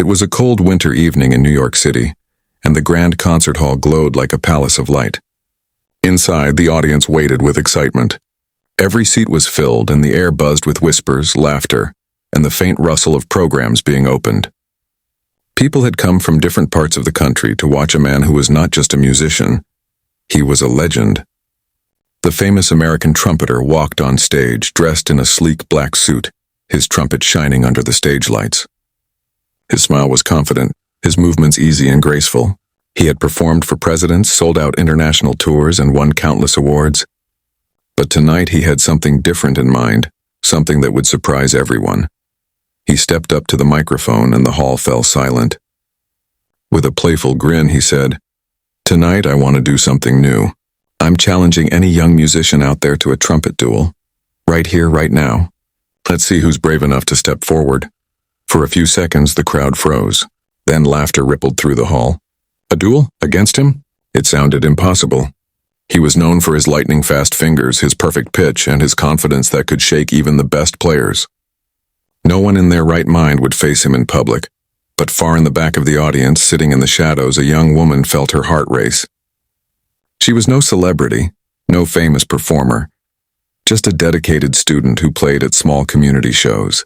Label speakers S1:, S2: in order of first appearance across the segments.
S1: It was a cold winter evening in New York City, and the grand concert hall glowed like a palace of light. Inside, the audience waited with excitement. Every seat was filled, and the air buzzed with whispers, laughter, and the faint rustle of programs being opened. People had come from different parts of the country to watch a man who was not just a musician, he was a legend. The famous American trumpeter walked on stage dressed in a sleek black suit, his trumpet shining under the stage lights. His smile was confident, his movements easy and graceful. He had performed for presidents, sold out international tours, and won countless awards. But tonight he had something different in mind, something that would surprise everyone. He stepped up to the microphone and the hall fell silent. With a playful grin, he said, "Tonight I want to do something new. I'm challenging any young musician out there to a trumpet duel. Right here, right now. Let's see who's brave enough to step forward." For a few seconds, the crowd froze. Then laughter rippled through the hall. A duel? Against him? It sounded impossible. He was known for his lightning-fast fingers, his perfect pitch, and his confidence that could shake even the best players. No one in their right mind would face him in public, but far in the back of the audience, sitting in the shadows, a young woman felt her heart race. She was no celebrity, no famous performer, just a dedicated student who played at small community shows.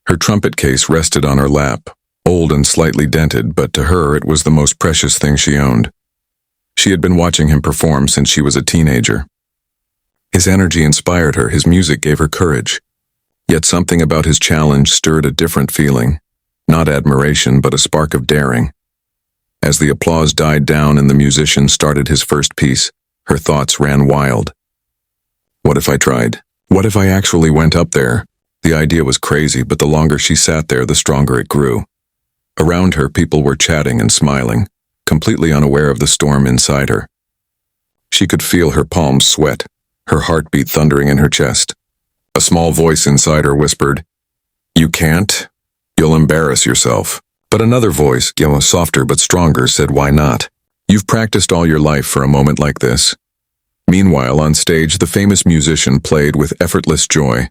S1: Her trumpet case rested on her lap, old and slightly dented, but to her it was the most precious thing she owned. She had been watching him perform since she was a teenager. His energy inspired her, his music gave her courage. Yet something about his challenge stirred a different feeling, not admiration, but a spark of daring. As the applause died down and the musician started his first piece, her thoughts ran wild. What if I tried? What if I actually went up there? The idea was crazy, but the longer she sat there, the stronger it grew. Around her, people were chatting and smiling, completely unaware of the storm inside her. She could feel her palms sweat, her heartbeat thundering in her chest. A small voice inside her whispered, "You can't. You'll embarrass yourself." But another voice, softer but stronger, said, "Why not? You've practiced all your life for a moment like this." Meanwhile, on stage, the famous musician played with effortless joy.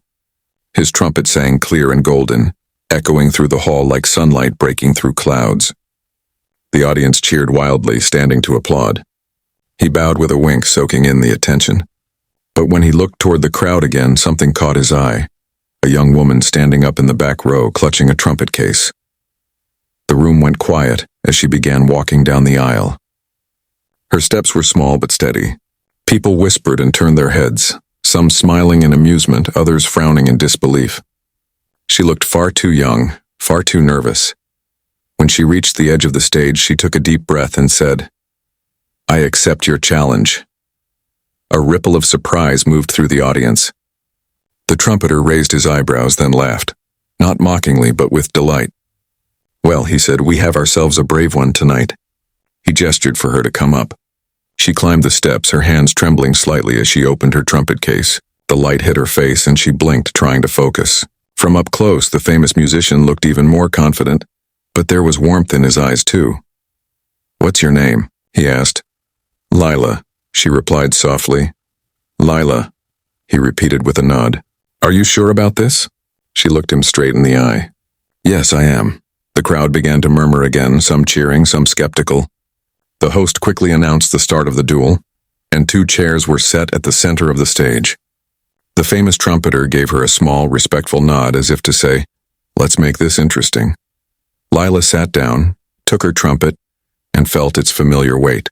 S1: His trumpet sang clear and golden, echoing through the hall like sunlight breaking through clouds. The audience cheered wildly, standing to applaud. He bowed with a wink, soaking in the attention. But when he looked toward the crowd again, something caught his eye. A young woman standing up in the back row, clutching a trumpet case. The room went quiet as she began walking down the aisle. Her steps were small but steady. People whispered and turned their heads, some smiling in amusement, others frowning in disbelief. She looked far too young, far too nervous. When she reached the edge of the stage, she took a deep breath and said, "I accept your challenge." A ripple of surprise moved through the audience. The trumpeter raised his eyebrows, then laughed, not mockingly but with delight. "Well," he said, "we have ourselves a brave one tonight." He gestured for her to come up. She climbed the steps, her hands trembling slightly as she opened her trumpet case. The light hit her face and she blinked, trying to focus. From up close, the famous musician looked even more confident, but there was warmth in his eyes too. "What's your name?" he asked. "Lila," she replied softly. "Lila," he repeated with a nod. "Are you sure about this?" She looked him straight in the eye. "Yes, I am." The crowd began to murmur again, some cheering, some skeptical. The host quickly announced the start of the duel, and 2 chairs were set at the center of the stage. The famous trumpeter gave her a small, respectful nod as if to say, "Let's make this interesting." Lila sat down, took her trumpet, and felt its familiar weight.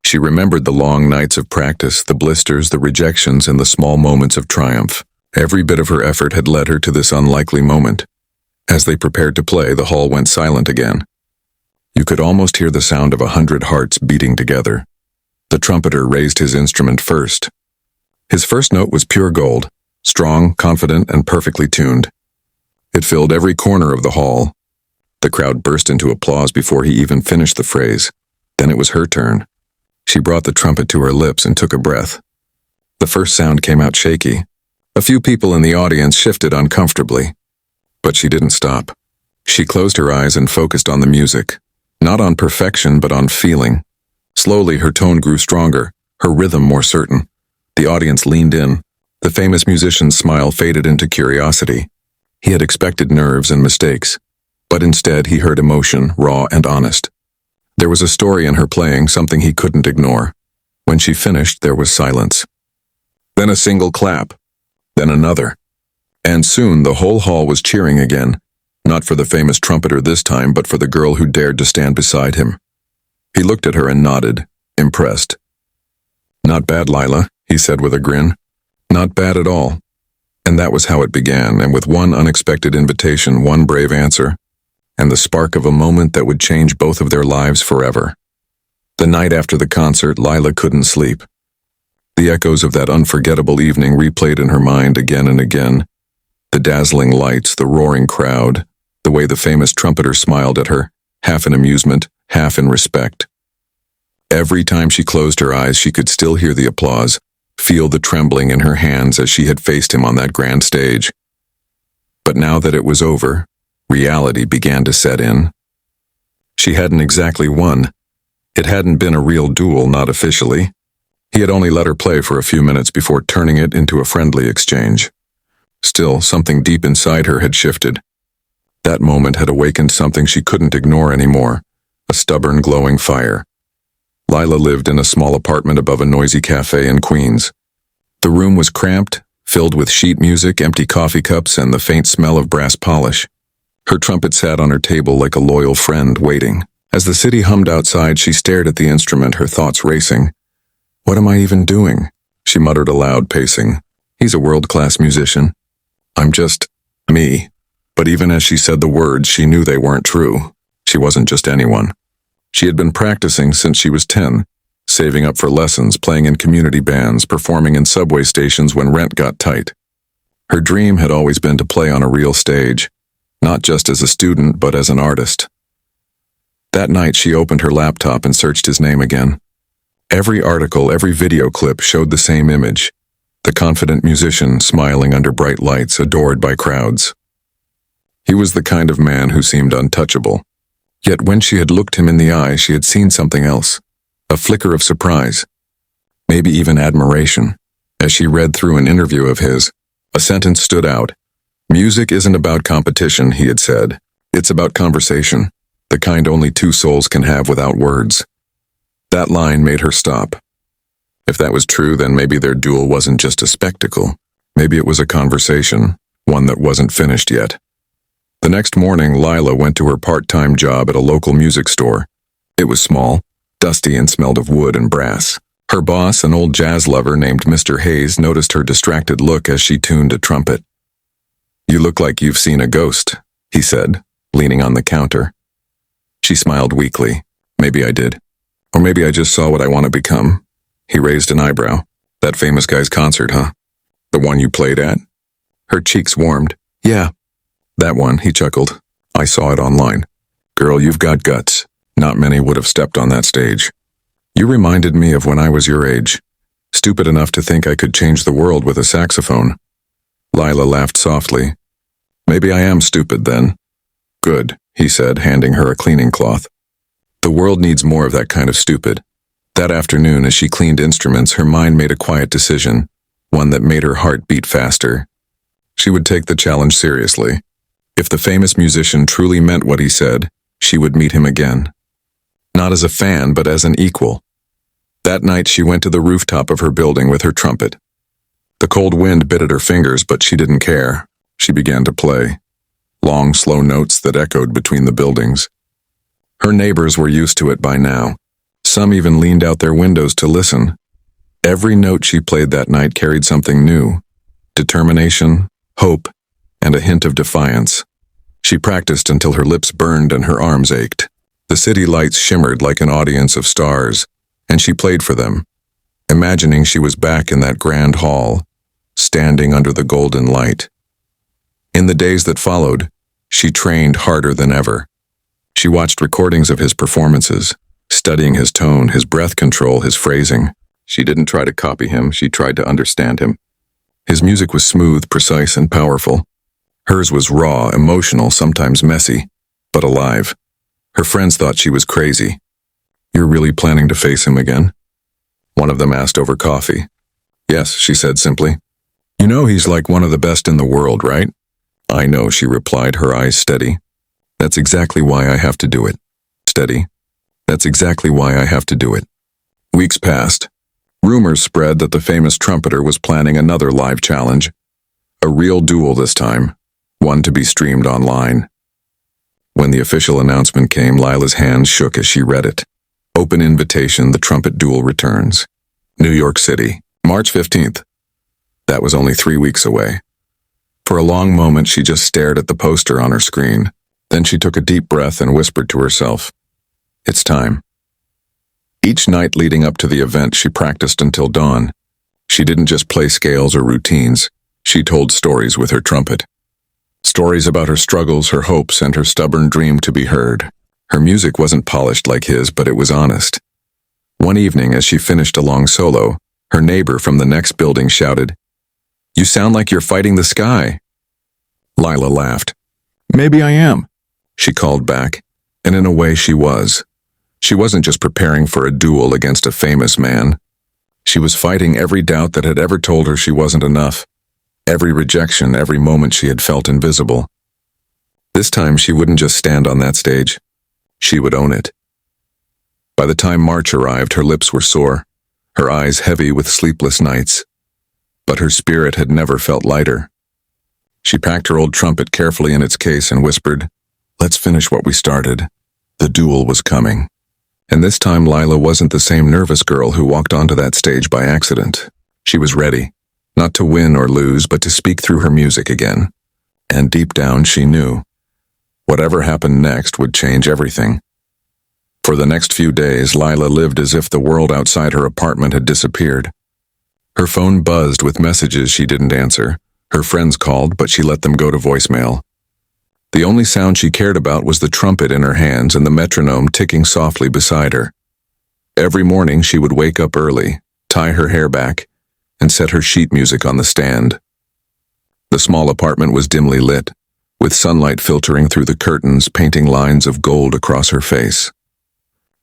S1: She remembered the long nights of practice, the blisters, the rejections, and the small moments of triumph. Every bit of her effort had led her to this unlikely moment. As they prepared to play, the hall went silent again. You could almost hear the sound of 100 hearts beating together. The trumpeter raised his instrument first. His first note was pure gold, strong, confident, and perfectly tuned. It filled every corner of the hall. The crowd burst into applause before he even finished the phrase. Then it was her turn. She brought the trumpet to her lips and took a breath. The first sound came out shaky. A few people in the audience shifted uncomfortably. But she didn't stop. She closed her eyes and focused on the music. Not on perfection, but on feeling. Slowly, her tone grew stronger, her rhythm more certain. The audience leaned in. The famous musician's smile faded into curiosity. He had expected nerves and mistakes. But instead he heard emotion, raw and honest. There was a story in her playing, something he couldn't ignore. When she finished, there was silence. Then a single clap. Then another. And soon the whole hall was cheering again, not for the famous trumpeter this time, but for the girl who dared to stand beside him. He looked at her and nodded, impressed. "Not bad, Lila," he said with a grin. "Not bad at all." And that was how it began, and with one unexpected invitation, one brave answer, and the spark of a moment that would change both of their lives forever. The night after the concert, Lila couldn't sleep. The echoes of that unforgettable evening replayed in her mind again and again. The dazzling lights, the roaring crowd, the way the famous trumpeter smiled at her, half in amusement, half in respect. Every time she closed her eyes, she could still hear the applause, feel the trembling in her hands as she had faced him on that grand stage. But now that it was over, reality began to set in. She hadn't exactly won. It hadn't been a real duel, not officially. He had only let her play for a few minutes before turning it into a friendly exchange. Still, something deep inside her had shifted. That moment had awakened something she couldn't ignore anymore, a stubborn, glowing fire. Lila lived in a small apartment above a noisy cafe in Queens. The room was cramped, filled with sheet music, empty coffee cups, and the faint smell of brass polish. Her trumpet sat on her table like a loyal friend, waiting. As the city hummed outside, she stared at the instrument, her thoughts racing. "What am I even doing?" she muttered aloud, pacing. "He's a world-class musician. I'm just me." But even as she said the words, she knew they weren't true. She wasn't just anyone. She had been practicing since she was 10, saving up for lessons, playing in community bands, performing in subway stations when rent got tight. Her dream had always been to play on a real stage, not just as a student, but as an artist. That night, she opened her laptop and searched his name again. Every article, every video clip showed the same image, the confident musician smiling under bright lights, adored by crowds. He was the kind of man who seemed untouchable. Yet when she had looked him in the eye, she had seen something else, a flicker of surprise, maybe even admiration. As she read through an interview of his, a sentence stood out. "Music isn't about competition," he had said. "It's about conversation, the kind only two souls can have without words." That line made her stop. If that was true, then maybe their duel wasn't just a spectacle. Maybe it was a conversation, one that wasn't finished yet. The next morning, Lila went to her part-time job at a local music store. It was small, dusty, and smelled of wood and brass. Her boss, an old jazz lover named Mr. Hayes, noticed her distracted look as she tuned a trumpet. "You look like you've seen a ghost," he said, leaning on the counter. She smiled weakly. "Maybe I did. Or maybe I just saw what I want to become." He raised an eyebrow. "That famous guy's concert, huh? The one you played at?" Her cheeks warmed. "Yeah. That one," he chuckled. "I saw it online. Girl, you've got guts. Not many would have stepped on that stage. You reminded me of when I was your age. Stupid enough to think I could change the world with a saxophone." Lila laughed softly. "Maybe I am stupid then." "Good," he said, handing her a cleaning cloth. "The world needs more of that kind of stupid." That afternoon, as she cleaned instruments, her mind made a quiet decision, one that made her heart beat faster. She would take the challenge seriously. If the famous musician truly meant what he said, she would meet him again. Not as a fan, but as an equal. That night, she went to the rooftop of her building with her trumpet. The cold wind bit at her fingers, but she didn't care. She began to play. Long, slow notes that echoed between the buildings. Her neighbors were used to it by now. Some even leaned out their windows to listen. Every note she played that night carried something new. Determination, hope, and a hint of defiance. She practiced until her lips burned and her arms ached. The city lights shimmered like an audience of stars, and she played for them, imagining she was back in that grand hall, standing under the golden light. In the days that followed, she trained harder than ever. She watched recordings of his performances, studying his tone, his breath control, his phrasing. She didn't try to copy him, she tried to understand him. His music was smooth, precise, and powerful. Hers was raw, emotional, sometimes messy, but alive. Her friends thought she was crazy. "You're really planning to face him again?" One of them asked over coffee. "Yes," she said simply. "You know he's like one of the best in the world, right?" "I know," she replied, her eyes steady. That's exactly why I have to do it. Steady. That's exactly why I have to do it. Weeks passed. Rumors spread that the famous trumpeter was planning another live challenge. A real duel this time, one to be streamed online. When the official announcement came, Lila's hands shook as she read it. Open invitation, the Trumpet Duel returns. New York City, March 15th. That was only 3 weeks away. For a long moment, she just stared at the poster on her screen. Then she took a deep breath and whispered to herself, "It's time." Each night leading up to the event, she practiced until dawn. She didn't just play scales or routines. She told stories with her trumpet. Stories about her struggles, her hopes, and her stubborn dream to be heard. Her music wasn't polished like his, but it was honest. One evening, as she finished a long solo, her neighbor from the next building shouted, "You sound like you're fighting the sky." Lila laughed. "Maybe I am," she called back, and in a way she was. She wasn't just preparing for a duel against a famous man. She was fighting every doubt that had ever told her she wasn't enough. Every rejection, every moment she had felt invisible. This time she wouldn't just stand on that stage. She would own it. By the time March arrived, her lips were sore, her eyes heavy with sleepless nights. But her spirit had never felt lighter. She packed her old trumpet carefully in its case and whispered, "Let's finish what we started." The duel was coming. And this time Lila wasn't the same nervous girl who walked onto that stage by accident. She was ready, not to win or lose, but to speak through her music again. And deep down she knew, whatever happened next would change everything. For the next few days, Lila lived as if the world outside her apartment had disappeared. Her phone buzzed with messages she didn't answer. Her friends called, but she let them go to voicemail. The only sound she cared about was the trumpet in her hands and the metronome ticking softly beside her. Every morning she would wake up early, tie her hair back, and set her sheet music on the stand. The small apartment was dimly lit, with sunlight filtering through the curtains, painting lines of gold across her face.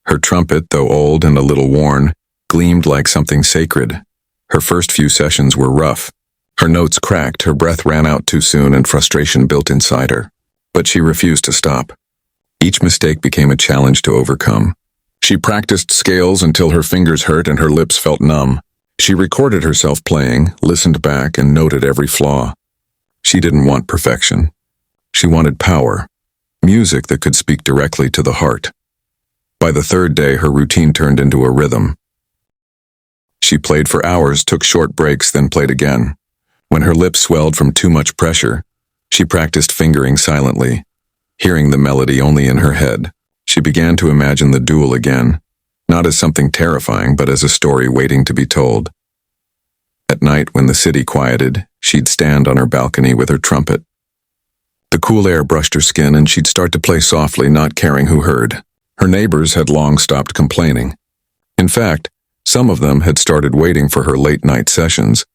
S1: Her trumpet, though old and a little worn, gleamed like something sacred. Her first few sessions were rough. Her notes cracked, her breath ran out too soon, and frustration built inside her. But she refused to stop. Each mistake became a challenge to overcome. She practiced scales until her fingers hurt and her lips felt numb. She recorded herself playing, listened back, and noted every flaw. She didn't want perfection. She wanted power, music that could speak directly to the heart. By the third day, her routine turned into a rhythm. She played for hours, took short breaks, then played again. When her lips swelled from too much pressure, she practiced fingering silently, hearing the melody only in her head. She began to imagine the duel again, not as something terrifying, but as a story waiting to be told. At night, when the city quieted, she'd stand on her balcony with her trumpet. The cool air brushed her skin, and she'd start to play softly, not caring who heard. Her neighbors had long stopped complaining. In fact, some of them had started waiting for her late-night sessions,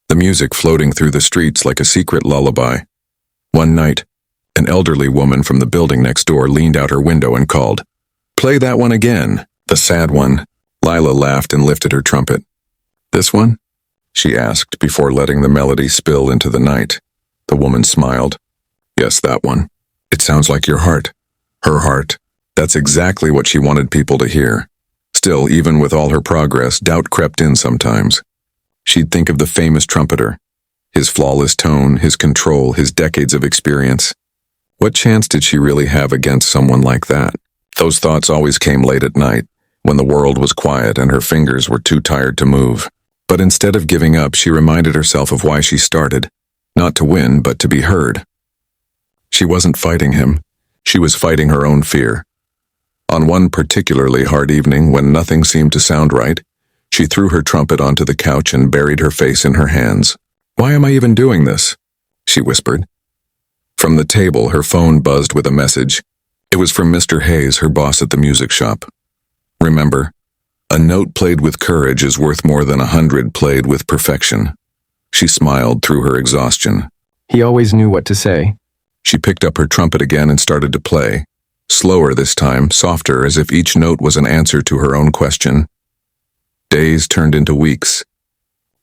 S1: the music floating through the streets like a secret lullaby. One night, an elderly woman from the building next door leaned out her window and called, "Play that one again, the sad one." Lila laughed and lifted her trumpet. "This one?" she asked before letting the melody spill into the night. The woman smiled. "Yes, that one. It sounds like your heart." Her heart. That's exactly what she wanted people to hear. Still, even with all her progress, doubt crept in sometimes. She'd think of the famous trumpeter, his flawless tone, his control, his decades of experience. What chance did she really have against someone like that? Those thoughts always came late at night, when the world was quiet and her fingers were too tired to move. But instead of giving up, she reminded herself of why she started, not to win, but to be heard. She wasn't fighting him. She was fighting her own fear. On one particularly hard evening, when nothing seemed to sound right, she threw her trumpet onto the couch and buried her face in her hands. "Why am I even doing this?" she whispered. From the table, her phone buzzed with a message. It was from Mr. Hayes, her boss at the music shop. "Remember, a note played with courage is worth more than 100 played with perfection." She smiled through her exhaustion.
S2: He always knew what to say.
S1: She picked up her trumpet again and started to play. Slower this time, softer, as if each note was an answer to her own question. Days turned into weeks.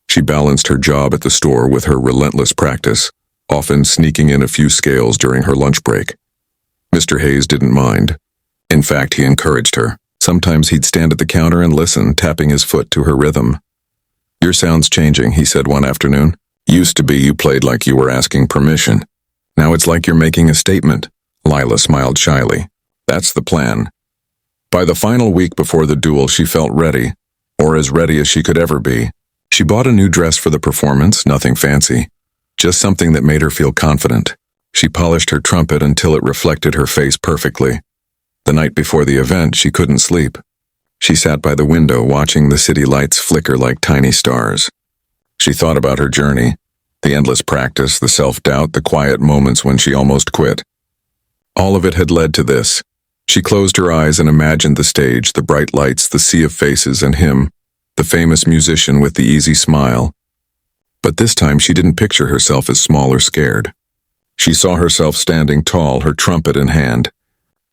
S1: She balanced her job at the store with her relentless practice, often sneaking in a few scales during her lunch break. Mr. Hayes didn't mind. In fact, he encouraged her. Sometimes he'd stand at the counter and listen, tapping his foot to her rhythm. "Your sound's changing," he said one afternoon. "Used to be you played like you were asking permission. Now it's like you're making a statement." Lila smiled shyly. "That's the plan." By the final week before the duel, she felt ready, or as ready as she could ever be. She bought a new dress for the performance, nothing fancy, just something that made her feel confident. She polished her trumpet until it reflected her face perfectly. The night before the event, she couldn't sleep. She sat by the window watching the city lights flicker like tiny stars. She thought about her journey, the endless practice, the self-doubt, the quiet moments when she almost quit. All of it had led to this. She closed her eyes and imagined the stage, the bright lights, the sea of faces, and him, the famous musician with the easy smile. But this time she didn't picture herself as small or scared. She saw herself standing tall, her trumpet in hand,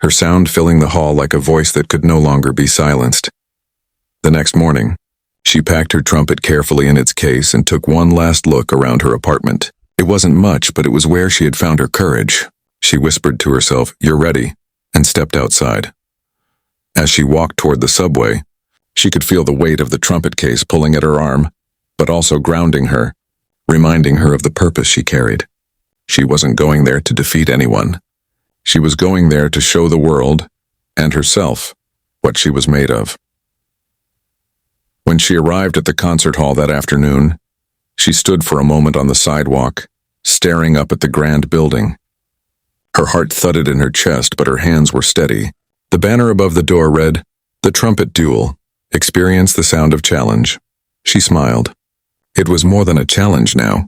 S1: her sound filling the hall like a voice that could no longer be silenced. The next morning, she packed her trumpet carefully in its case and took one last look around her apartment. It wasn't much, but it was where she had found her courage. She whispered to herself, "You're ready," and stepped outside. As she walked toward the subway, she could feel the weight of the trumpet case pulling at her arm, but also grounding her, reminding her of the purpose she carried. She wasn't going there to defeat anyone. She was going there to show the world, and herself, what she was made of. When she arrived at the concert hall that afternoon, she stood for a moment on the sidewalk, staring up at the grand building. Her heart thudded in her chest, but her hands were steady. The banner above the door read, "The Trumpet Duel. Experience the sound of challenge." She smiled. It was more than a challenge now.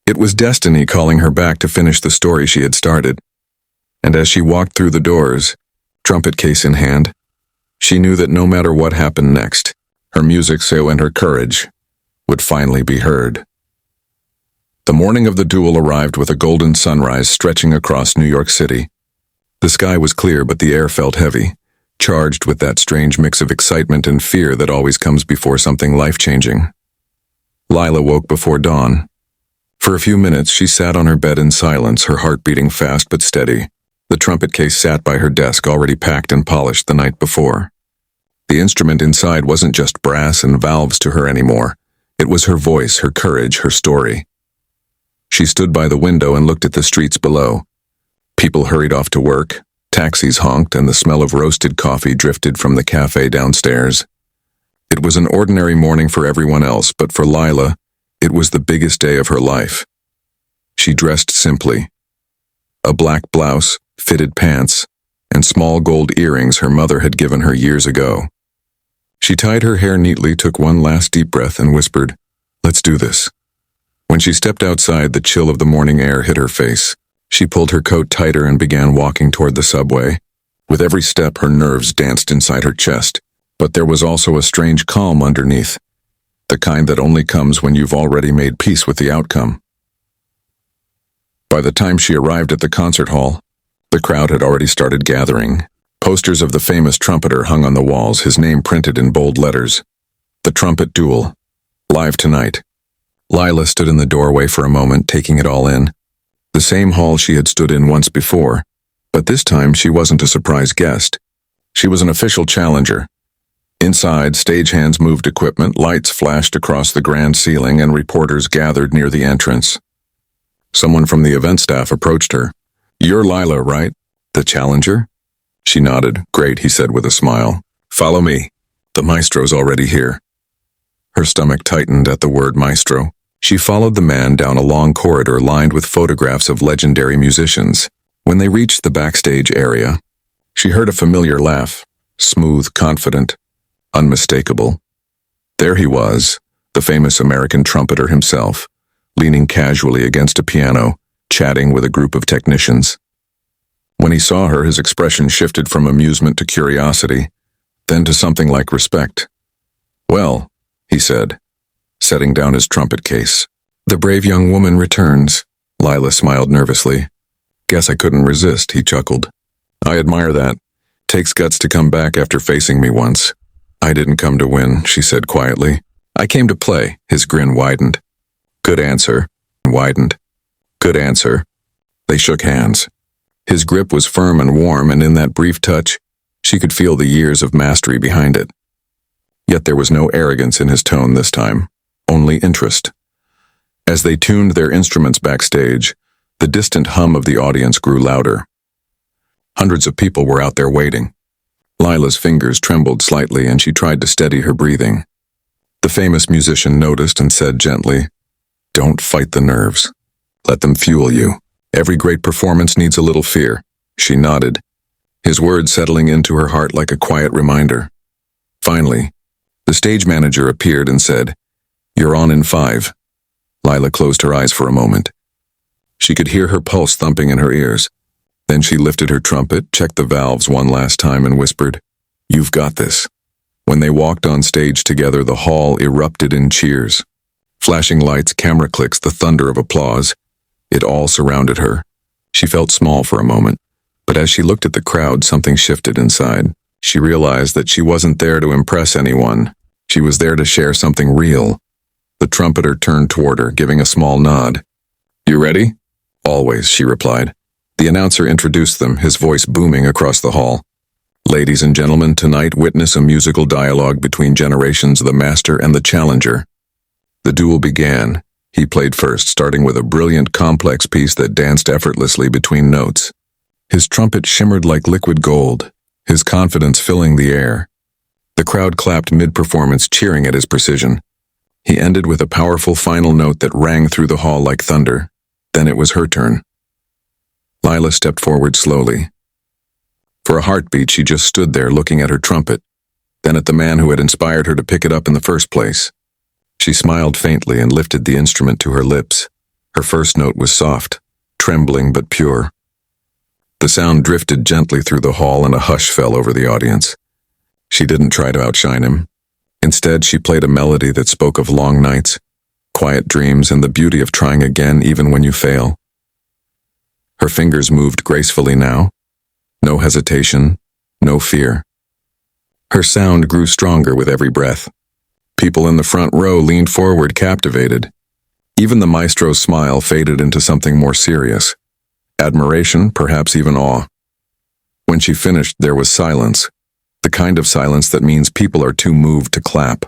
S1: It was destiny calling her back to finish the story she had started. And as she walked through the doors, trumpet case in hand, she knew that no matter what happened next, her music, so and her courage, would finally be heard. The morning of the duel arrived with a golden sunrise stretching across New York City. The sky was clear, but the air felt heavy, charged with that strange mix of excitement and fear that always comes before something life-changing. Lila woke before dawn. For a few minutes, she sat on her bed in silence, her heart beating fast but steady. The trumpet case sat by her desk, already packed and polished the night before. The instrument inside wasn't just brass and valves to her anymore. It was her voice, her courage, her story. She stood by the window and looked at the streets below. People hurried off to work, taxis honked, and the smell of roasted coffee drifted from the cafe downstairs. It was an ordinary morning for everyone else, but for Lila, it was the biggest day of her life. She dressed simply. A black blouse, fitted pants, and small gold earrings her mother had given her years ago. She tied her hair neatly, took one last deep breath, and whispered, "Let's do this." When she stepped outside, the chill of the morning air hit her face. She pulled her coat tighter and began walking toward the subway. With every step, her nerves danced inside her chest, but there was also a strange calm underneath, the kind that only comes when you've already made peace with the outcome. By the time she arrived at the concert hall, the crowd had already started gathering. Posters of the famous trumpeter hung on the walls, his name printed in bold letters. "The Trumpet Duel. Live tonight." Lila stood in the doorway for a moment, taking it all in. The same hall she had stood in once before, but this time she wasn't a surprise guest. She was an official challenger. Inside, stagehands moved equipment, lights flashed across the grand ceiling, and reporters gathered near the entrance. Someone from the event staff approached her. "You're Lila, right? The challenger?" She nodded. "Great," he said with a smile. "Follow me. The maestro's already here." Her stomach tightened at the word maestro. She followed the man down a long corridor lined with photographs of legendary musicians. When they reached the backstage area, she heard a familiar laugh, smooth, confident, unmistakable. There he was, the famous American trumpeter himself, leaning casually against a piano, chatting with a group of technicians. When he saw her, his expression shifted from amusement to curiosity, then to something like respect. "Well," he said, setting down his trumpet case. "The brave young woman returns." Lila smiled nervously. "Guess I couldn't resist," he chuckled. "I admire that. Takes guts to come back after facing me once." "I didn't come to win," she said quietly. "I came to play." His grin widened. "Good answer." Widened. "Good answer." They shook hands. His grip was firm and warm, and in that brief touch, she could feel the years of mastery behind it. Yet there was no arrogance in his tone this time, only interest. As they tuned their instruments backstage, the distant hum of the audience grew louder. Hundreds of people were out there waiting. Lila's fingers trembled slightly, and she tried to steady her breathing. The famous musician noticed and said gently, "Don't fight the nerves. Let them fuel you. Every great performance needs a little fear." She nodded, his words settling into her heart like a quiet reminder. Finally, the stage manager appeared and said, "You're on in 5. Lila closed her eyes for a moment. She could hear her pulse thumping in her ears. Then she lifted her trumpet, checked the valves one last time, and whispered, "You've got this." When they walked on stage together, the hall erupted in cheers. Flashing lights, camera clicks, the thunder of applause. It all surrounded her. She felt small for a moment, but as she looked at the crowd, something shifted inside. She realized that she wasn't there to impress anyone. She was there to share something real. The trumpeter turned toward her, giving a small nod. "You ready?" "Always," she replied. The announcer introduced them, his voice booming across the hall. "Ladies and gentlemen, tonight witness a musical dialogue between generations, the master and the challenger." The duel began. He played first, starting with a brilliant, complex piece that danced effortlessly between notes. His trumpet shimmered like liquid gold, his confidence filling the air. The crowd clapped mid-performance, cheering at his precision. He ended with a powerful final note that rang through the hall like thunder. Then it was her turn. Lila stepped forward slowly. For a heartbeat, she just stood there looking at her trumpet, then at the man who had inspired her to pick it up in the first place. She smiled faintly and lifted the instrument to her lips. Her first note was soft, trembling but pure. The sound drifted gently through the hall and a hush fell over the audience. She didn't try to outshine him. Instead, she played a melody that spoke of long nights, quiet dreams, and the beauty of trying again even when you fail. Her fingers moved gracefully now. No hesitation, no fear. Her sound grew stronger with every breath. People in the front row leaned forward, captivated. Even the maestro's smile faded into something more serious. Admiration, perhaps even awe. When she finished, there was silence, the kind of silence that means people are too moved to clap.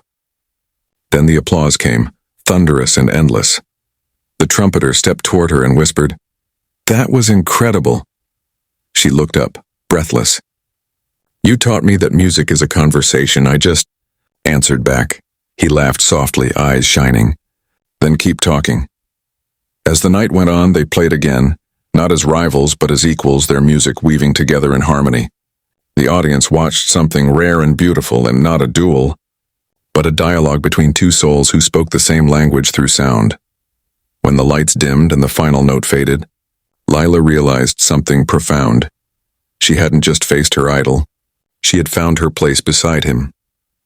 S1: Then the applause came, thunderous and endless. The trumpeter stepped toward her and whispered, "That was incredible." She looked up, breathless. "You taught me that music is a conversation. I just answered back." He laughed softly, eyes shining. "Then keep talking." As the night went on, they played again, not as rivals but as equals, their music weaving together in harmony. The audience watched something rare and beautiful, and not a duel, but a dialogue between two souls who spoke the same language through sound. When the lights dimmed and the final note faded, Lila realized something profound. She hadn't just faced her idol. She had found her place beside him.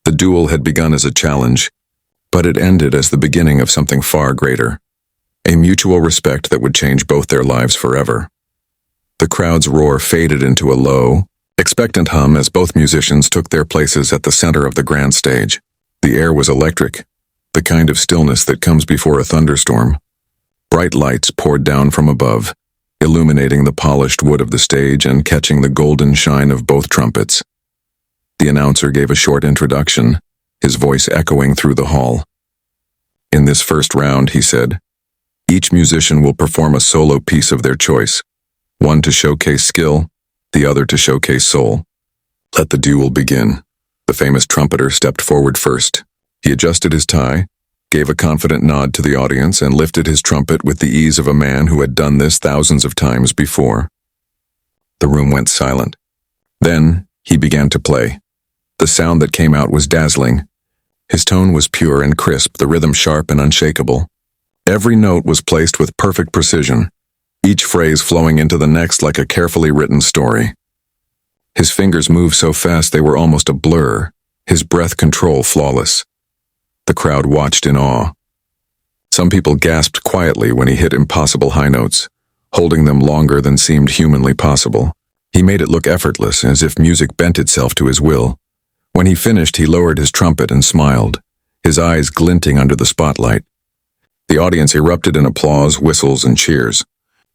S1: The duel had begun as a challenge, but it ended as the beginning of something far greater. A mutual respect that would change both their lives forever. The crowd's roar faded into a low, expectant hum as both musicians took their places at the center of the grand stage. The air was electric, the kind of stillness that comes before a thunderstorm. Bright lights poured down from above, illuminating the polished wood of the stage and catching the golden shine of both trumpets. The announcer gave a short introduction, his voice echoing through the hall. "In this first round," he said, "each musician will perform a solo piece of their choice, one to showcase skill, the other to showcase soul. Let the duel begin." The famous trumpeter stepped forward first. He adjusted his tie, gave a confident nod to the audience, and lifted his trumpet with the ease of a man who had done this thousands of times before. The room went silent. Then he began to play. The sound that came out was dazzling. His tone was pure and crisp, the rhythm sharp and unshakable. Every note was placed with perfect precision, each phrase flowing into the next like a carefully written story. His fingers moved so fast they were almost a blur, his breath control flawless. The crowd watched in awe. Some people gasped quietly when he hit impossible high notes, holding them longer than seemed humanly possible. He made it look effortless, as if music bent itself to his will. When he finished, he lowered his trumpet and smiled, his eyes glinting under the spotlight. The audience erupted in applause, whistles, and cheers.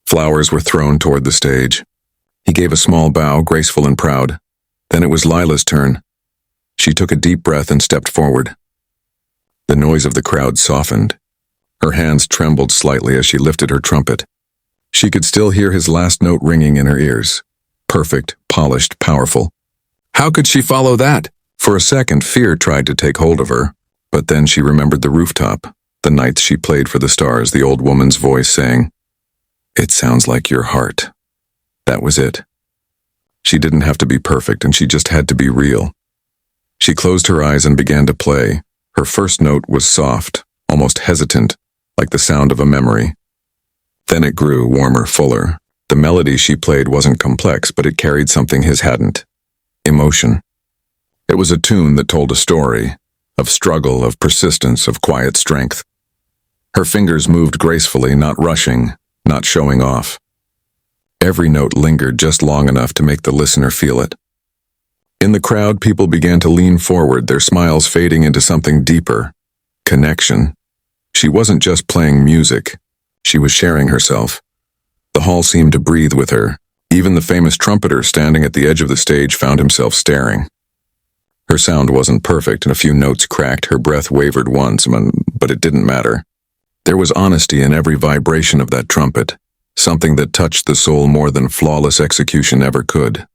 S1: Flowers were thrown toward the stage. He gave a small bow, graceful and proud. Then it was Lila's turn. She took a deep breath and stepped forward. The noise of the crowd softened. Her hands trembled slightly as she lifted her trumpet. She could still hear his last note ringing in her ears. Perfect, polished, powerful. How could she follow that? For a second, fear tried to take hold of her, but then she remembered the rooftop, the nights she played for the stars, the old woman's voice saying, "It sounds like your heart." That was it. She didn't have to be perfect, and she just had to be real. She closed her eyes and began to play. Her first note was soft, almost hesitant, like the sound of a memory. Then it grew warmer, fuller. The melody she played wasn't complex, but it carried something his hadn't. Emotion. It was a tune that told a story, of struggle, of persistence, of quiet strength. Her fingers moved gracefully, not rushing, not showing off. Every note lingered just long enough to make the listener feel it. In the crowd, people began to lean forward, their smiles fading into something deeper. Connection. She wasn't just playing music. She was sharing herself. The hall seemed to breathe with her. Even the famous trumpeter standing at the edge of the stage found himself staring. Her sound wasn't perfect, and a few notes cracked. Her breath wavered once, but it didn't matter. There was honesty in every vibration of that trumpet, something that touched the soul more than flawless execution ever could.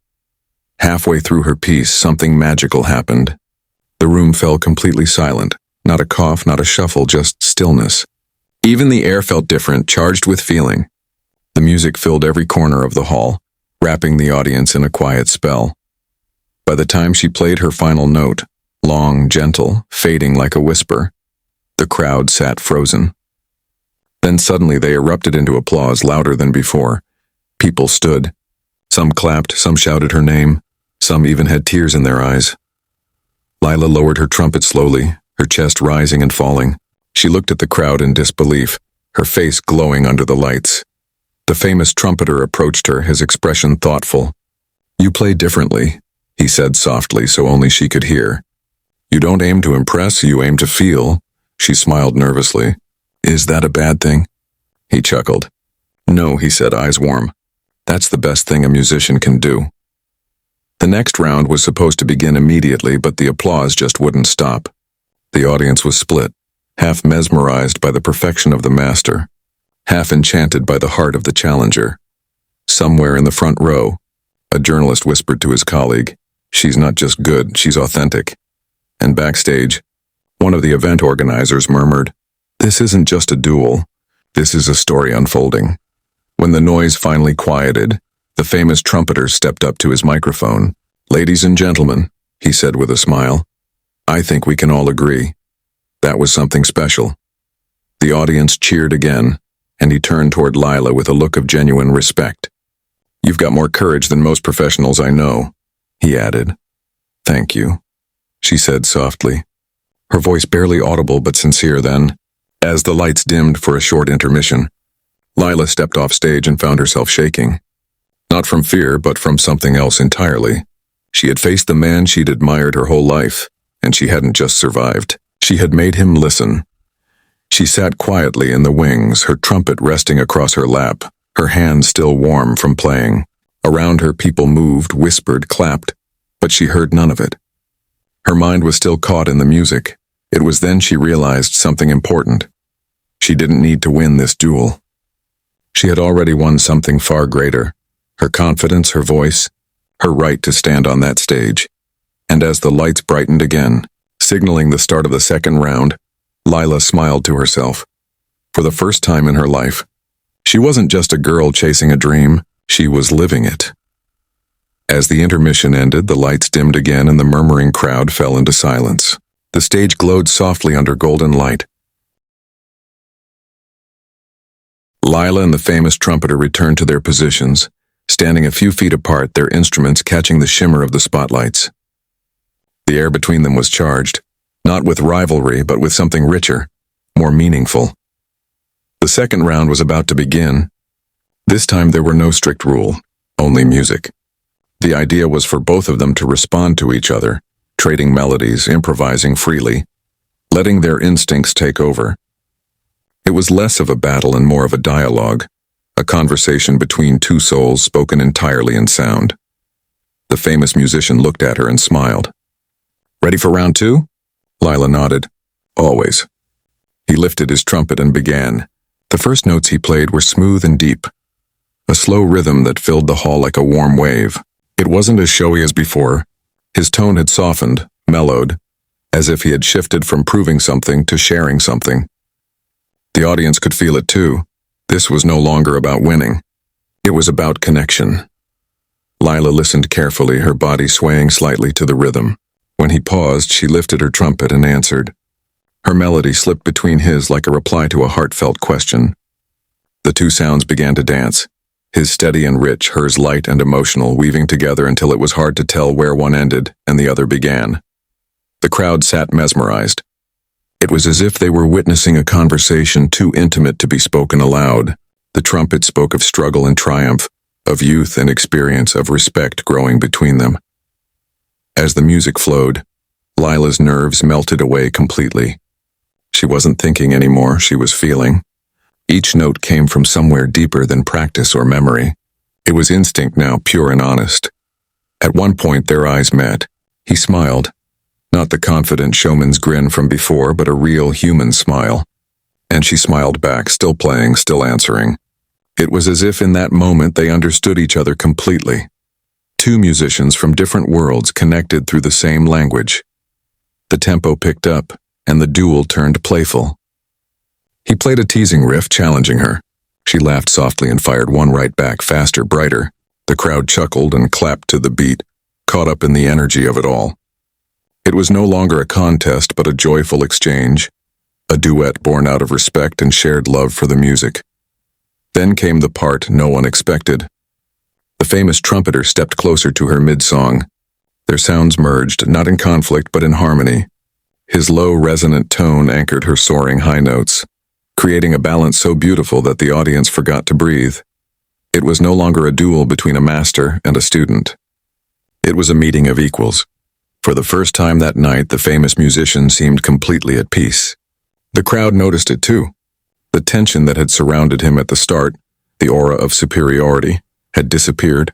S1: Halfway through her piece, something magical happened. The room fell completely silent. Not a cough, not a shuffle, just stillness. Even the air felt different, charged with feeling. The music filled every corner of the hall, wrapping the audience in a quiet spell. By the time she played her final note, long, gentle, fading like a whisper, the crowd sat frozen. Then suddenly they erupted into applause louder than before. People stood. Some clapped, some shouted her name, some even had tears in their eyes. Lila lowered her trumpet slowly, her chest rising and falling. She looked at the crowd in disbelief, her face glowing under the lights. The famous trumpeter approached her, his expression thoughtful. "You play differently," he said softly so only she could hear. "You don't aim to impress, you aim to feel." She smiled nervously. "Is that a bad thing?" He chuckled. "No," he said, eyes warm. "That's the best thing a musician can do." The next round was supposed to begin immediately, but the applause just wouldn't stop. The audience was split, half mesmerized by the perfection of the master, half enchanted by the heart of the challenger. Somewhere in the front row, a journalist whispered to his colleague, "She's not just good, she's authentic." And backstage, one of the event organizers murmured, "This isn't just a duel, this is a story unfolding." When the noise finally quieted, the famous trumpeter stepped up to his microphone. "Ladies and gentlemen," he said with a smile, "I think we can all agree. That was something special." The audience cheered again, and he turned toward Lila with a look of genuine respect. "You've got more courage than most professionals I know," he added. "Thank you," she said softly, her voice barely audible but sincere then. As the lights dimmed for a short intermission, Lila stepped off stage and found herself shaking. Not from fear, but from something else entirely. She had faced the man she'd admired her whole life, and she hadn't just survived. She had made him listen. She sat quietly in the wings, her trumpet resting across her lap, her hands still warm from playing. Around her, people moved, whispered, clapped, but she heard none of it. Her mind was still caught in the music. It was then she realized something important. She didn't need to win this duel. She had already won something far greater. Her confidence, her voice, her right to stand on that stage. And as the lights brightened again, signaling the start of the second round, Lila smiled to herself. For the first time in her life, she wasn't just a girl chasing a dream, she was living it. As the intermission ended, the lights dimmed again and the murmuring crowd fell into silence. The stage glowed softly under golden light. Lila and the famous trumpeter returned to their positions, standing a few feet apart, their instruments catching the shimmer of the spotlights. The air between them was charged, not with rivalry, but with something richer, more meaningful. The second round was about to begin. This time there were no strict rule, only music. The idea was for both of them to respond to each other, trading melodies, improvising freely, letting their instincts take over. It was less of a battle and more of a dialogue, a conversation between two souls spoken entirely in sound. The famous musician looked at her and smiled. "Ready for round two?" Lila nodded. "Always." He lifted his trumpet and began. The first notes he played were smooth and deep, a slow rhythm that filled the hall like a warm wave. It wasn't as showy as before. His tone had softened, mellowed, as if he had shifted from proving something to sharing something. The audience could feel it too. This was no longer about winning. It was about connection. Lila listened carefully, her body swaying slightly to the rhythm. When he paused, she lifted her trumpet and answered. Her melody slipped between his like a reply to a heartfelt question. The two sounds began to dance, his steady and rich, hers light and emotional, weaving together until it was hard to tell where one ended and the other began. The crowd sat mesmerized. It was as if they were witnessing a conversation too intimate to be spoken aloud. The trumpet spoke of struggle and triumph, of youth and experience, of respect growing between them. As the music flowed, Lila's nerves melted away completely. She wasn't thinking anymore, she was feeling. Each note came from somewhere deeper than practice or memory. It was instinct now, pure and honest. At one point their eyes met. He smiled. Not the confident showman's grin from before, but a real human smile. And she smiled back, still playing, still answering. It was as if in that moment they understood each other completely. Two musicians from different worlds connected through the same language. The tempo picked up, and the duel turned playful. He played a teasing riff, challenging her. She laughed softly and fired one right back, faster, brighter. The crowd chuckled and clapped to the beat, caught up in the energy of it all. It was no longer a contest, but a joyful exchange, a duet born out of respect and shared love for the music. Then came the part no one expected. The famous trumpeter stepped closer to her mid-song. Their sounds merged, not in conflict, but in harmony. His low, resonant tone anchored her soaring high notes, creating a balance so beautiful that the audience forgot to breathe. It was no longer a duel between a master and a student. It was a meeting of equals. For the first time that night, the famous musician seemed completely at peace. The crowd noticed it too. The tension that had surrounded him at the start, the aura of superiority, had disappeared.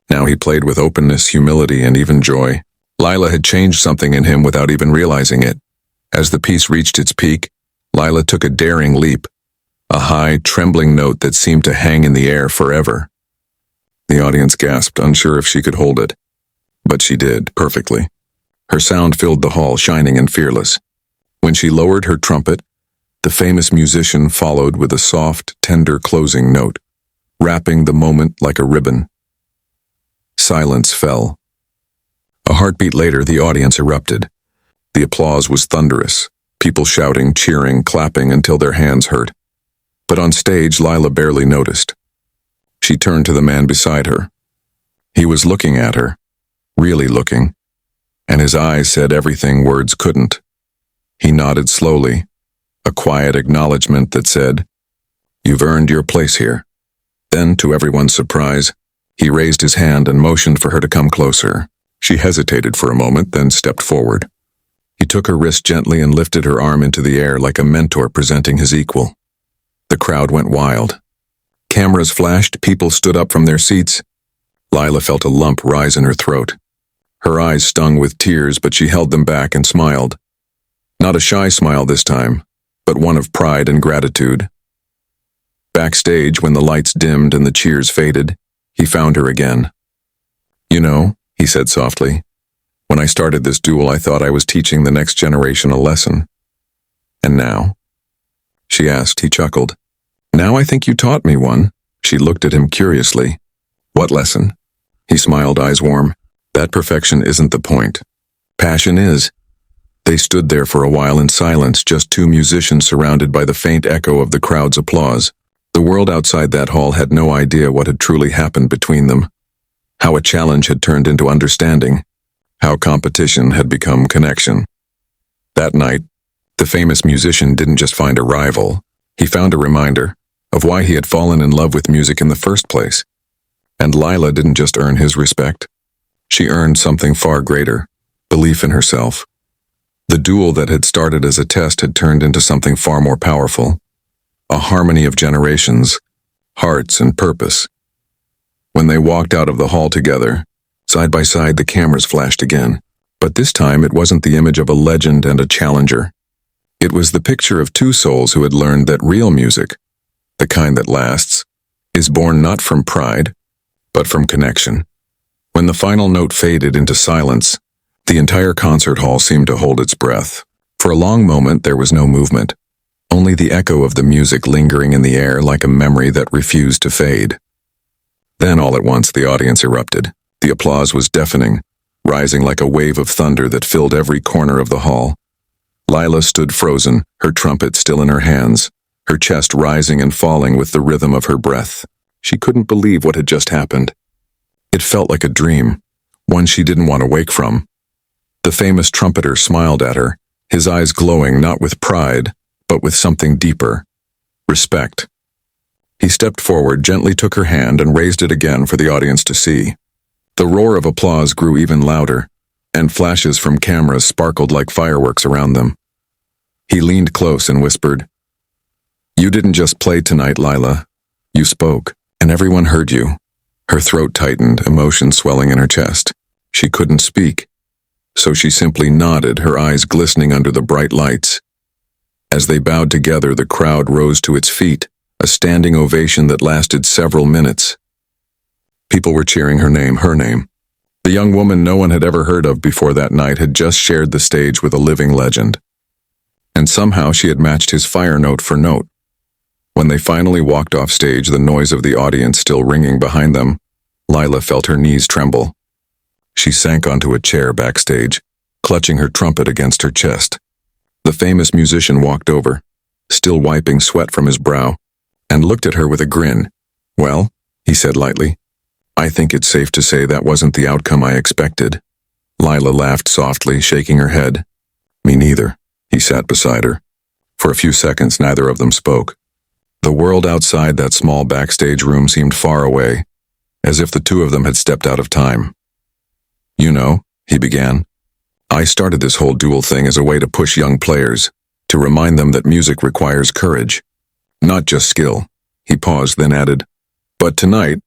S1: Now he played with openness, humility, and even joy. Lila had changed something in him without even realizing it. As the piece reached its peak, Lila took a daring leap, a high, trembling note that seemed to hang in the air forever. The audience gasped, unsure if she could hold it. But she did, perfectly. Her sound filled the hall, shining and fearless. When she lowered her trumpet, the famous musician followed with a soft, tender closing note, wrapping the moment like a ribbon. Silence fell. A heartbeat later, the audience erupted. The applause was thunderous, people shouting, cheering, clapping until their hands hurt. But on stage, Lila barely noticed. She turned to the man beside her. He was looking at her, really looking, and his eyes said everything words couldn't. He nodded slowly, a quiet acknowledgement that said, "You've earned your place here." Then, to everyone's surprise, he raised his hand and motioned for her to come closer. She hesitated for a moment, then stepped forward. He took her wrist gently and lifted her arm into the air like a mentor presenting his equal. The crowd went wild. Cameras flashed, people stood up from their seats. Lila felt a lump rise in her throat. Her eyes stung with tears, but she held them back and smiled. Not a shy smile this time, but one of pride and gratitude. Backstage, when the lights dimmed and the cheers faded, he found her again. "You know," he said softly, "when I started this duel, I thought I was teaching the next generation a lesson. And now?" she asked. He chuckled. "Now I think you taught me one." She looked at him curiously. "What lesson?" He smiled, eyes warm. "That perfection isn't the point. Passion is." They stood there for a while in silence, just two musicians surrounded by the faint echo of the crowd's applause. The world outside that hall had no idea what had truly happened between them. How a challenge had turned into understanding. How competition had become connection. That night, the famous musician didn't just find a rival. He found a reminder of why he had fallen in love with music in the first place. And Lila didn't just earn his respect. She earned something far greater, belief in herself. The duel that had started as a test had turned into something far more powerful. A harmony of generations, hearts, and purpose. When they walked out of the hall together, side by side the cameras flashed again, but this time it wasn't the image of a legend and a challenger. It was the picture of two souls who had learned that real music, the kind that lasts, is born not from pride, but from connection. When the final note faded into silence, the entire concert hall seemed to hold its breath. For a long moment there was no movement, only the echo of the music lingering in the air like a memory that refused to fade. Then all at once the audience erupted. The applause was deafening, rising like a wave of thunder that filled every corner of the hall. Lila stood frozen, her trumpet still in her hands, her chest rising and falling with the rhythm of her breath. She couldn't believe what had just happened. It felt like a dream, one she didn't want to wake from. The famous trumpeter smiled at her, his eyes glowing not with pride, but with something deeper, respect. He stepped forward, gently took her hand, and raised it again for the audience to see. The roar of applause grew even louder, and flashes from cameras sparkled like fireworks around them. He leaned close and whispered, "You didn't just play tonight, Lila. You spoke, and everyone heard you." Her throat tightened, emotion swelling in her chest. She couldn't speak, so she simply nodded, her eyes glistening under the bright lights. As they bowed together, the crowd rose to its feet, a standing ovation that lasted several minutes. People were cheering her name. The young woman no one had ever heard of before that night had just shared the stage with a living legend. And somehow she had matched his fire note for note. When they finally walked off stage, the noise of the audience still ringing behind them, Lila felt her knees tremble. She sank onto a chair backstage, clutching her trumpet against her chest. The famous musician walked over, still wiping sweat from his brow, and looked at her with a grin. "Well," he said lightly, "I think it's safe to say that wasn't the outcome I expected." Lila laughed softly, shaking her head. "Me neither." He sat beside her. For a few seconds, neither of them spoke. The world outside that small backstage room seemed far away, as if the two of them had stepped out of time. "You know," he began, "I started this whole duel thing as a way to push young players, to remind them that music requires courage, not just skill." He paused, then added, "But tonight,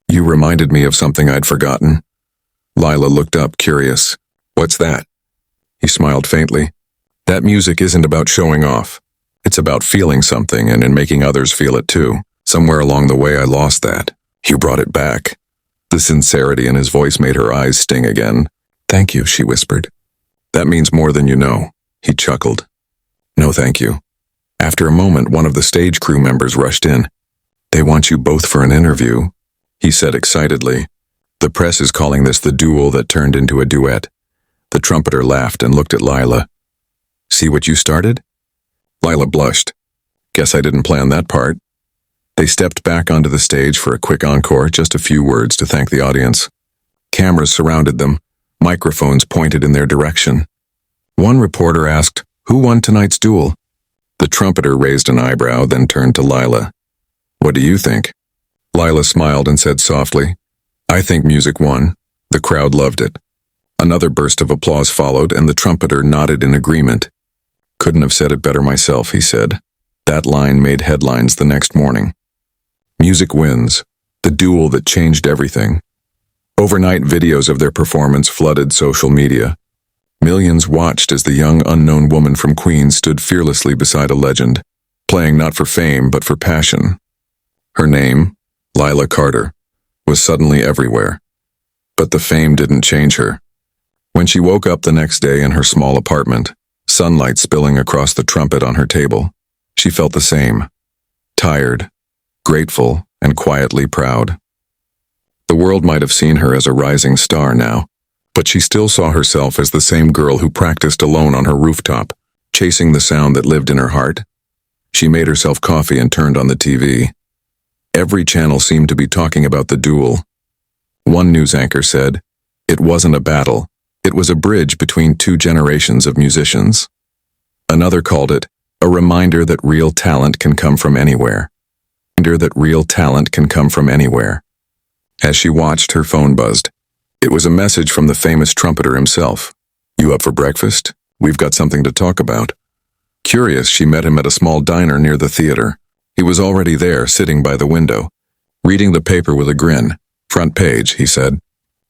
S1: you reminded me of something I'd forgotten." Lila looked up, curious. "What's that?" He smiled faintly. "That music isn't about showing off. It's about feeling something and in making others feel it too. Somewhere along the way I lost that. You brought it back." The sincerity in his voice made her eyes sting again. "Thank you," she whispered. "That means more than you know." He chuckled. "No, thank you." After a moment, one of the stage crew members rushed in. "They want you both for an interview," he said excitedly. "The press is calling this the duel that turned into a duet." The trumpeter laughed and looked at Lila. "See what you started?" Lila blushed. "Guess I didn't plan that part." They stepped back onto the stage for a quick encore, just a few words to thank the audience. Cameras surrounded them, microphones pointed in their direction. One reporter asked, "Who won tonight's duel?" The trumpeter raised an eyebrow, then turned to Lila. "What do you think?" Lila smiled and said softly, "I think music won." The crowd loved it. Another burst of applause followed, and the trumpeter nodded in agreement. "Couldn't have said it better myself," he said. That line made headlines the next morning. Music wins, the duel that changed everything. Overnight videos of their performance flooded social media. Millions watched as the young unknown woman from Queens stood fearlessly beside a legend, playing not for fame but for passion. Her name, Lila Carter, was suddenly everywhere. But the fame didn't change her. When she woke up the next day in her small apartment, sunlight spilling across the trumpet on her table, she felt the same. Tired, grateful, and quietly proud. The world might have seen her as a rising star now, but she still saw herself as the same girl who practiced alone on her rooftop, chasing the sound that lived in her heart. She made herself coffee and turned on the TV. Every channel seemed to be talking about the duel. One news anchor said, "It wasn't a battle. It was a bridge between two generations of musicians." Another called it a reminder that real talent can come from anywhere. As she watched, her phone buzzed. It was a message from the famous trumpeter himself. "You up for breakfast? We've got something to talk about." Curious, she met him at a small diner near the theater. He was already there, sitting by the window, Reading the paper with a grin. "Front page," he said,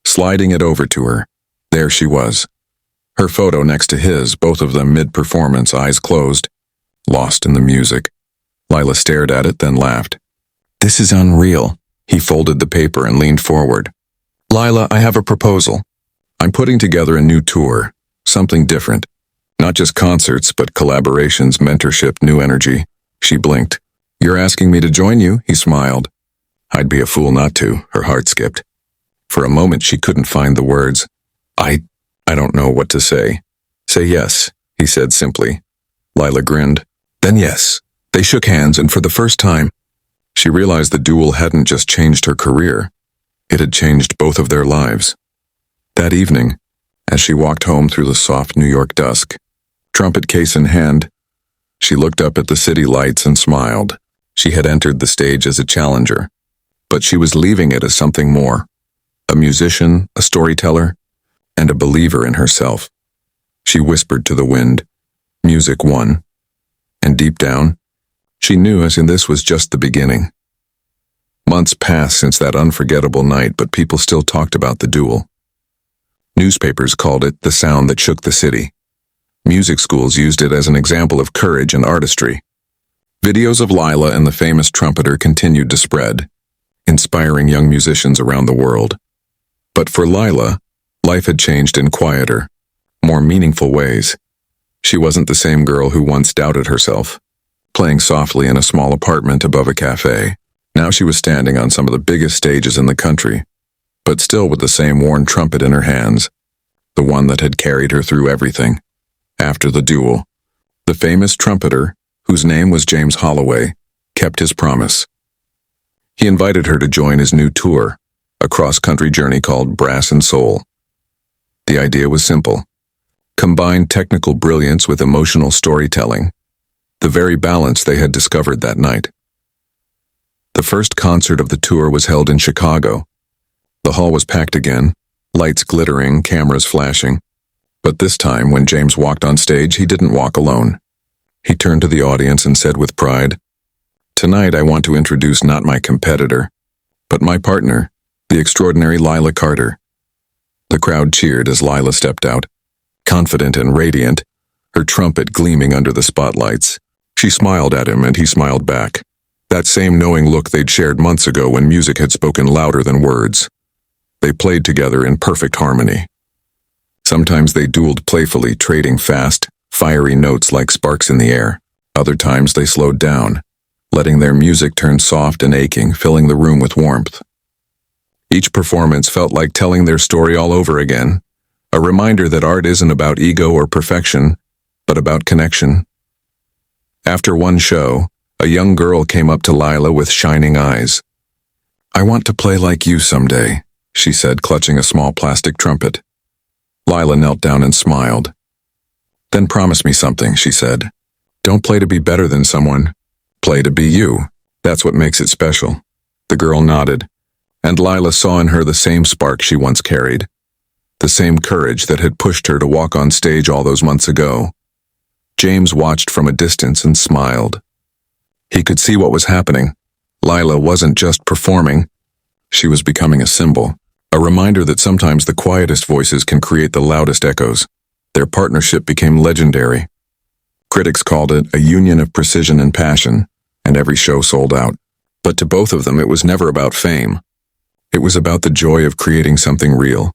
S1: sliding it over to her. There she was. Her photo next to his, both of them mid-performance, eyes closed, lost in the music. Lila stared at it, then laughed. "This is unreal." He folded the paper and leaned forward. "Lila, I have a proposal. I'm putting together a new tour, something different. Not just concerts, but collaborations, mentorship, new energy." She blinked. "You're asking me to join you?" He smiled. I'd be a fool not to, her heart skipped. For a moment she couldn't find the words. I don't know what to say." "Say yes," he said simply. Lila grinned. "Then yes." They shook hands, and for the first time, she realized the duel hadn't just changed her career. It had changed both of their lives. That evening, as she walked home through the soft New York dusk, trumpet case in hand, she looked up at the city lights and smiled. She had entered the stage as a challenger, but she was leaving it as something more. A musician, a storyteller, and a believer in herself. She whispered to the wind, "Music won." And deep down, she knew as in this was just the beginning. Months passed since that unforgettable night, but people still talked about the duel. Newspapers called it the sound that shook the city. Music schools used it as an example of courage and artistry. Videos of Lila and the famous trumpeter continued to spread, inspiring young musicians around the world. But for Lila, life had changed in quieter, more meaningful ways. She wasn't the same girl who once doubted herself, playing softly in a small apartment above a cafe. Now she was standing on some of the biggest stages in the country, but still with the same worn trumpet in her hands, the one that had carried her through everything. After the duel, the famous trumpeter, whose name was James Holloway, kept his promise. He invited her to join his new tour, a cross-country journey called Brass and Soul. The idea was simple. Combine technical brilliance with emotional storytelling, the very balance they had discovered that night. The first concert of the tour was held in Chicago. The hall was packed again, lights glittering, cameras flashing. But this time, when James walked on stage, he didn't walk alone. He turned to the audience and said with pride, "Tonight I want to introduce not my competitor, but my partner, the extraordinary Lila Carter." The crowd cheered as Lila stepped out, confident and radiant, her trumpet gleaming under the spotlights. She smiled at him and he smiled back. That same knowing look they'd shared months ago when music had spoken louder than words. They played together in perfect harmony. Sometimes they dueled playfully, trading fast, fiery notes like sparks in the air. Other times they slowed down, letting their music turn soft and aching, filling the room with warmth. Each performance felt like telling their story all over again, a reminder that art isn't about ego or perfection, but about connection. After one show, a young girl came up to Lila with shining eyes. "I want to play like you someday," she said, clutching a small plastic trumpet. Lila knelt down and smiled. "Then promise me something," she said. "Don't play to be better than someone. Play to be you. That's what makes it special." The girl nodded, and Lila saw in her the same spark she once carried, the same courage that had pushed her to walk on stage all those months ago. James watched from a distance and smiled. He could see what was happening. Lila wasn't just performing. She was becoming a symbol, a reminder that sometimes the quietest voices can create the loudest echoes. Their partnership became legendary. Critics called it a union of precision and passion, and every show sold out. But to both of them, it was never about fame. It was about the joy of creating something real.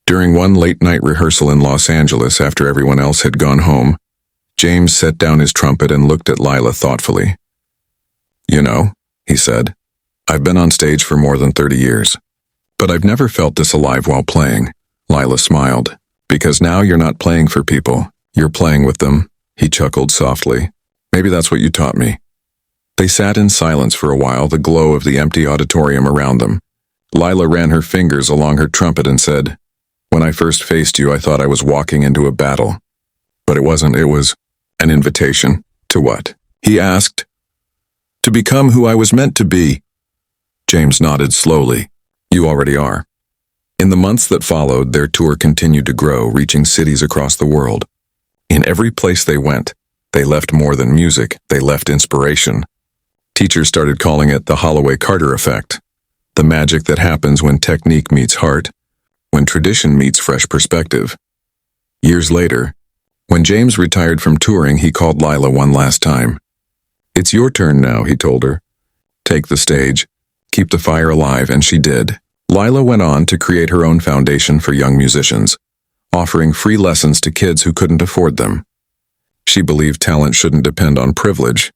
S1: During one late-night rehearsal in Los Angeles after everyone else had gone home, James set down his trumpet and looked at Lila thoughtfully. "You know," he said, "I've been on stage for more than 30 years. But I've never felt this alive while playing." Lila smiled. "Because now you're not playing for people. You're playing with them." He chuckled softly. "Maybe that's what you taught me." They sat in silence for a while, the glow of the empty auditorium around them. Lila ran her fingers along her trumpet and said, "When I first faced you, I thought I was walking into a battle. But it wasn't. It was an invitation." "To what?" he asked. "To become who I was meant to be." James nodded slowly. "You already are." In the months that followed, their tour continued to grow, reaching cities across the world. In every place they went, they left more than music, they left inspiration. Teachers started calling it the Holloway Carter effect, the magic that happens when technique meets heart, when tradition meets fresh perspective. Years later, when James retired from touring, he called Lila one last time. "It's your turn now," he told her. "Take the stage, keep the fire alive," and she did. Lila went on to create her own foundation for young musicians, offering free lessons to kids who couldn't afford them. She believed talent shouldn't depend on privilege,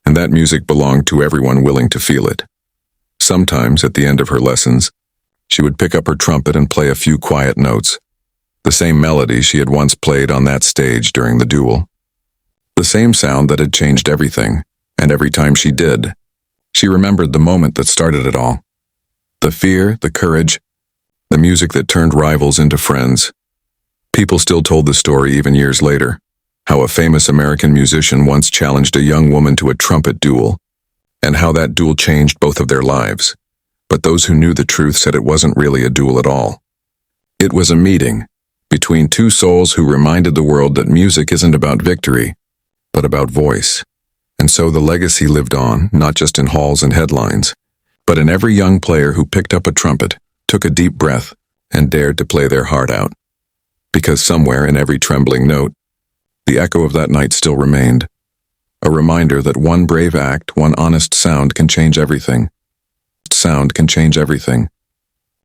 S1: and that music belonged to everyone willing to feel it. Sometimes, at the end of her lessons, she would pick up her trumpet and play a few quiet notes, the same melody she had once played on that stage during the duel. The same sound that had changed everything, and every time she did, she remembered the moment that started it all. The fear, the courage, the music that turned rivals into friends. People still told the story even years later, how a famous American musician once challenged a young woman to a trumpet duel, and how that duel changed both of their lives. But those who knew the truth said it wasn't really a duel at all. It was a meeting between two souls who reminded the world that music isn't about victory, but about voice. And so the legacy lived on, not just in halls and headlines, but in every young player who picked up a trumpet, took a deep breath, and dared to play their heart out. Because somewhere in every trembling note, the echo of that night still remained. A reminder that one brave act, one honest sound can change everything. Sound can change everything.